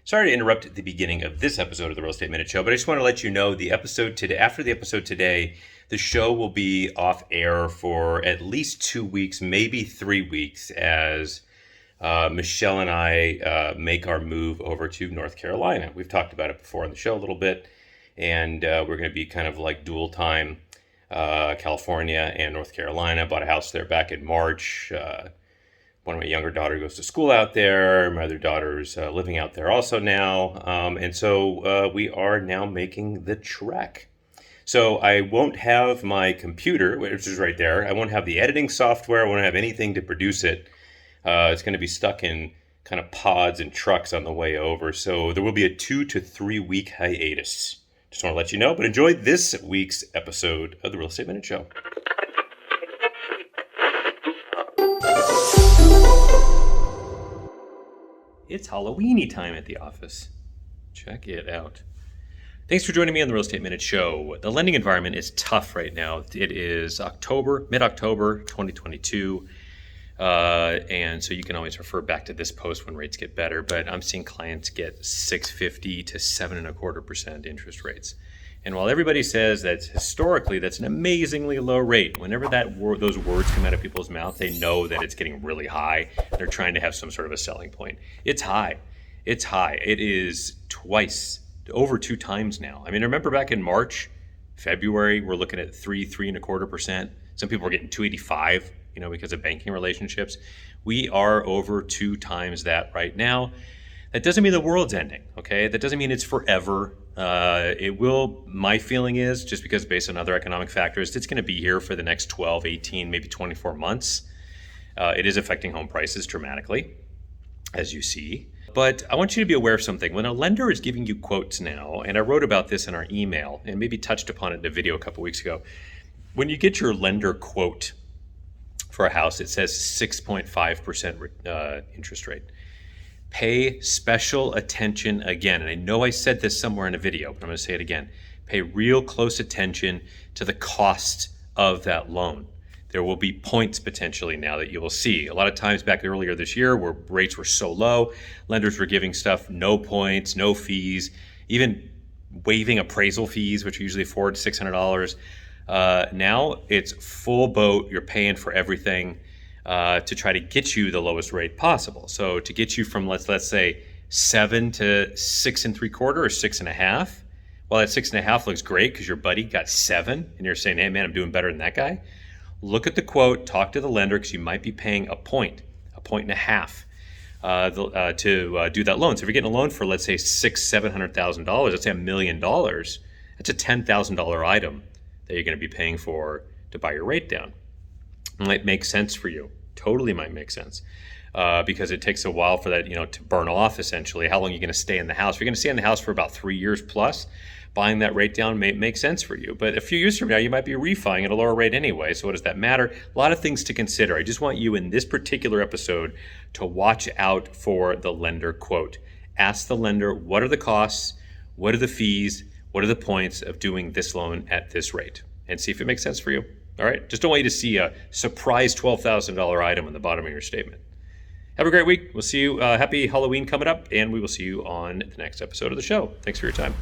Sorry to interrupt the beginning of this episode of the Real Estate Minute Show, but I just want to let you know the episode today, after the episode today, the show will be off air for at least 2 weeks, maybe 3 weeks, as Michelle and I make our move over to North Carolina. We've talked about it before on the show a little bit, and we're going to be kind of like dual time, California and North Carolina. Bought a house there back in March. One of my younger daughters goes to school out there. My other daughter's living out there also now. And so we are now making the trek. So I won't have my computer, which is right there. I won't have the editing software. I won't have anything to produce it. It's going to be stuck in kind of pods and trucks on the way over. So there will be a 2 to 3 week hiatus. Just want to let you know. But enjoy this week's episode of the Real Estate Minute Show. It's Halloweeny time at the office. Check it out. Thanks for joining me on the Real Estate Minute Show. The lending environment is tough right now. It is mid-October 2022. And so you can always refer back to this post when rates get better. But I'm seeing clients get 6.50 to 7.25% interest rates. And while everybody says that historically that's an amazingly low rate, whenever those words come out of people's mouth, they know that it's getting really high. They're trying to have some sort of a selling point. It's high. It's high. It is over 2 times now. I mean, I remember back in March, February, we're looking at 3.25%. Some people were getting 2.85, because of banking relationships. We are over 2 times that right now. That doesn't mean the world's ending, okay? That doesn't mean it's forever. My feeling is, just because based on other economic factors, it's going to be here for the next 12, 18, maybe 24 months. It is affecting home prices dramatically, as you see. But I want you to be aware of something. When a lender is giving you quotes now, and I wrote about this in our email, and maybe touched upon it in a video a couple weeks ago, when you get your lender quote for a house, it says 6.5% interest rate. Pay special attention again. And I know I said this somewhere in a video, but I'm going to say it again. Pay real close attention to the cost of that loan. There will be points potentially now that you will see. A lot of times back earlier this year where rates were so low, lenders were giving stuff, no points, no fees, even waiving appraisal fees, which are usually $400 to $600. Now it's full boat. You're paying for everything to try to get you the lowest rate possible. So to get you from let's say 7 to 6.75 or 6.5. Well, that 6.5 looks great because your buddy got 7, and you're saying, "Hey man, I'm doing better than that guy." Look at the quote. Talk to the lender because you might be paying a point and a half to do that loan. So if you're getting a loan for let's say $700,000, let's say $1 million, that's a $10,000 item that you're going to be paying for to buy your rate down. It might make sense for you. Totally might make sense because it takes a while for that, to burn off essentially. How long are you going to stay in the house? If you're going to stay in the house for about 3 years plus, buying that rate down may make sense for you. But a few years from now, you might be refining at a lower rate anyway. So what does that matter? A lot of things to consider. I just want you in this particular episode to watch out for the lender quote. Ask the lender, what are the costs? What are the fees? What are the points of doing this loan at this rate? And see if it makes sense for you. All right? Just don't want you to see a surprise $12,000 item on the bottom of your statement. Have a great week. We'll see you. Happy Halloween coming up, and we will see you on the next episode of the show. Thanks for your time.